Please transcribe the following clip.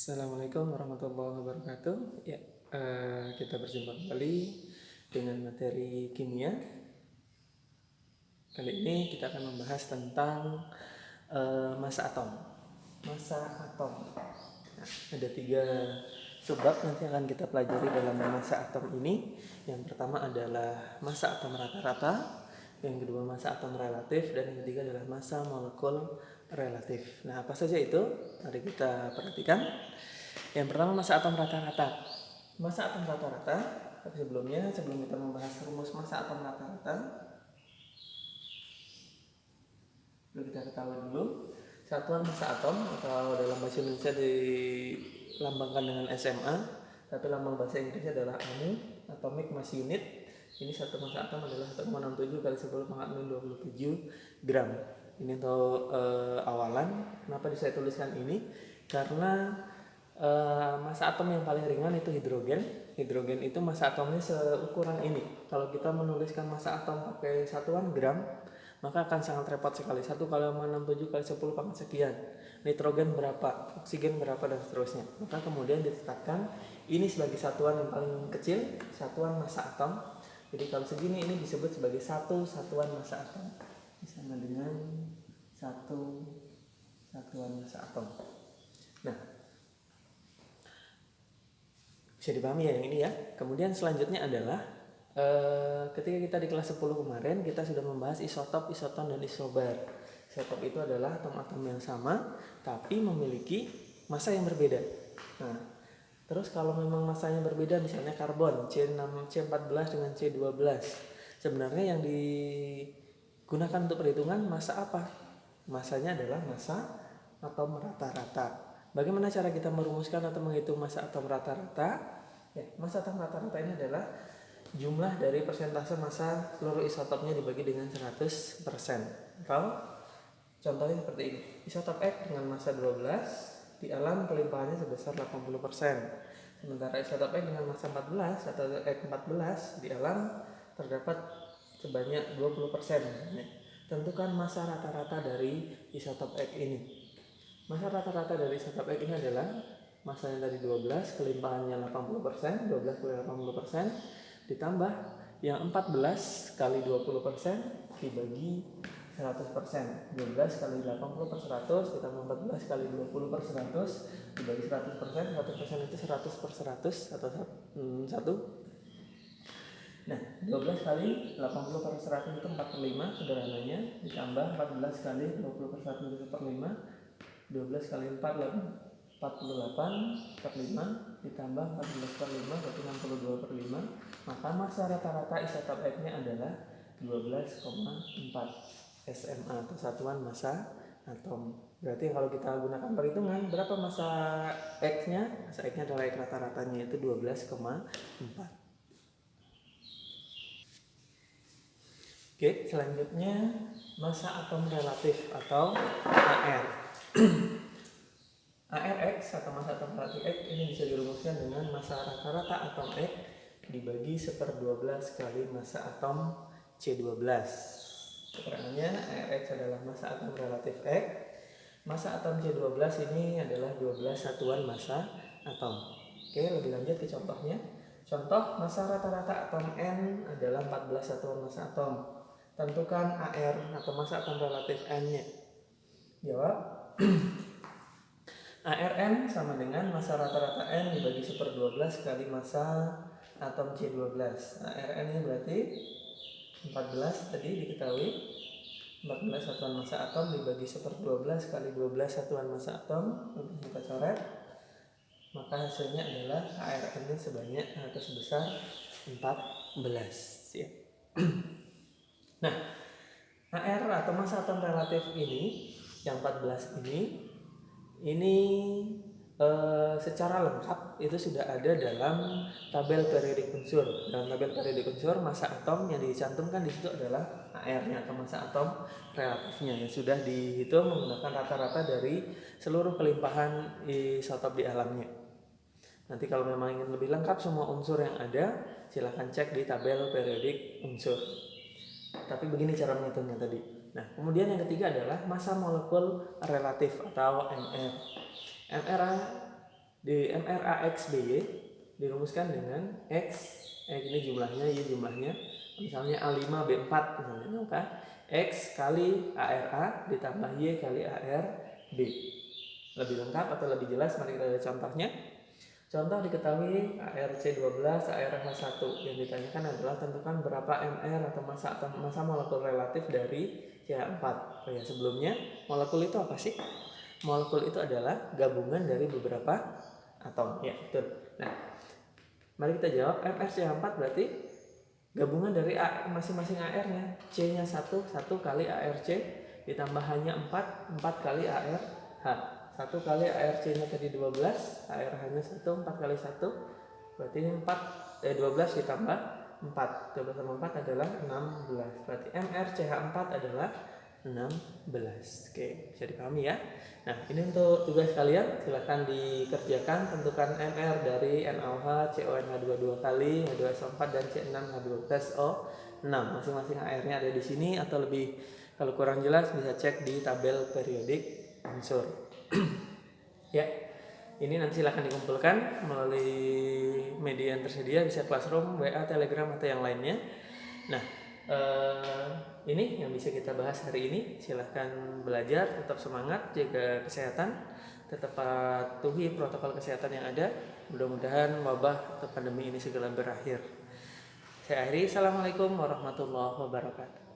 Assalamualaikum warahmatullahi wabarakatuh. Ya, kita berjumpa kembali dengan materi kimia. Kali ini kita akan membahas tentang massa atom. Massa atom. Nah, ada 3 subbab nanti akan kita pelajari dalam massa atom ini. Yang pertama adalah massa atom rata-rata, yang kedua massa atom relatif, dan yang ketiga adalah massa molekul relatif. Nah, apa saja itu? Mari kita perhatikan. Yang pertama massa atom rata-rata. Massa atom rata-rata, sebelum kita membahas rumus massa atom rata-rata, kita ketahui dulu satuan massa atom, atau dalam bahasa Indonesia dilambangkan dengan SMA, tapi lambang bahasa Inggrisnya adalah AMU, Atomic Mass Unit. Ini satu massa atom adalah 1,67 kali 10 pangkat minus 27 gram. Ini untuk awalan. Kenapa saya tuliskan ini? Karena massa atom yang paling ringan itu hidrogen. Hidrogen itu massa atomnya seukuran ini. Kalau kita menuliskan massa atom pakai satuan gram, maka akan sangat repot sekali. 1 kali 67 kali 10 pangkat sekian. Nitrogen berapa, oksigen berapa, dan seterusnya. Maka kemudian ditetapkan ini sebagai satuan yang paling kecil, satuan massa atom. Jadi kalau segini ini disebut sebagai satu satuan massa atom, sama dengan satu satuan massa atom. Nah, bisa dipahami ya yang ini ya. Kemudian selanjutnya adalah ketika kita di kelas 10 kemarin kita sudah membahas isotop, isoton, dan isobar. Isotop itu adalah atom-atom yang sama tapi memiliki massa yang berbeda. Nah, terus kalau memang massanya berbeda, misalnya karbon C14 dengan C12, sebenarnya yang digunakan untuk perhitungan massa apa? Massanya adalah massa atom rata-rata. Bagaimana cara kita merumuskan atau menghitung massa atom rata-rata? Ya, massa atom rata-rata ini adalah jumlah dari persentase massa seluruh isotopnya dibagi dengan 100%. Atau contohnya seperti ini. Isotop X dengan massa 12 di alam kelimpahannya sebesar 80%. Sementara isotop X dengan massa 14 atau X14 di alam terdapat sebanyak 20%. Tentukan massa rata-rata dari isotop X ini. Massa rata-rata dari isotop X ini adalah massanya tadi 12, kelimpahannya 80%, 12 kali 80%, ditambah yang 14 kali 20% dibagi 100%. 12 kali 80 per 100 ditambah 14 kali 20 per 100 dibagi 100%. 100% itu 100 per 100 atau 1. Nah, 12 kali 80 per 100 itu 4 per 5 sederhananya, ditambah 14 kali 20 per 100 itu per 5. 12 kali 4 48 per 5 ditambah 14 per 5 berarti 62 per 5. Maka massa rata-rata isotop X-nya adalah 12,4 SMA atau satuan massa atom. Berarti kalau kita gunakan perhitungan berapa massa X-nya? Massa X-nya adalah X rata-ratanya itu 12,4. Oke, selanjutnya massa atom relatif atau AR. ARX atau massa atom relatif X ini bisa dirumuskan dengan massa rata-rata atom X dibagi 1/12 kali massa atom C12. Keterangannya ARX adalah massa atom relatif X. Massa atom C12 ini adalah 12 satuan massa atom. Oke, lebih lanjut ke contohnya. Contoh, massa rata-rata atom N adalah 14 satuan massa atom. Tentukan AR atau massa atom relatif N-nya. Jawab. ARN sama dengan massa rata-rata N dibagi 1/12 kali massa atom C12. ARN ini berarti 14 tadi diketahui. 14 satuan massa atom dibagi 1/12 kali 12 satuan massa atom. Kita coret. Maka hasilnya adalah ARN-nya sebanyak atau sebesar 14 ya. Nah, AR atau massa atom relatif ini yang 14 ini secara lengkap itu sudah ada dalam tabel periodik unsur. Dalam tabel periodik unsur, massa atom yang dicantumkan di situ adalah AR-nya atau massa atom relatifnya yang sudah dihitung menggunakan rata-rata dari seluruh kelimpahan isotop di alamnya. Nanti kalau memang ingin lebih lengkap semua unsur yang ada, silahkan cek di tabel periodik unsur. Tapi begini cara menghitungnya tadi. Nah, kemudian yang ketiga adalah massa molekul relatif atau MR. MR Di MRAXBY dirumuskan dengan X, ini jumlahnya, Y jumlahnya, misalnya A5B4 misalnya, maka X kali ARA ditambah Y kali ARB. Lebih lengkap atau lebih jelas, mari kita lihat contohnya. Contoh diketahui ARC12, ARH1. Yang ditanyakan adalah tentukan berapa MR atau massa molekul relatif dari CH4. Oh ya, sebelumnya molekul itu apa sih? Molekul itu adalah gabungan dari beberapa atom. Ya, betul. Nah, mari kita jawab. MrCH4 berarti gabungan dari masing-masing AR-nya. C-nya 1 kali ARC ditambah hanya 4 kali ARH. 1 kali ARC-nya tadi 12, ARH-nya 1, 4 kali 1 berarti 12 ditambah 4. 12 tambah 4 adalah 16. Berarti MrCH4 adalah 16. Oke, bisa dipahami ya. Nah, ini untuk tugas kalian, silahkan dikerjakan. Tentukan MR dari NaOH, CONH2 2 kali, H2SO4 dan C6H12O6. Masing-masing AR-nya ada di sini, atau lebih kalau kurang jelas bisa cek di tabel periodik unsur. Ya, ini nanti silahkan dikumpulkan melalui media yang tersedia, bisa Classroom, WA, Telegram, atau yang lainnya. Nah, ini yang bisa kita bahas hari ini. Silahkan belajar, tetap semangat, jaga kesehatan, tetap patuhi protokol kesehatan yang ada. Mudah-mudahan wabah atau pandemi ini segera berakhir. Saya akhiri. Assalamualaikum warahmatullahi wabarakatuh.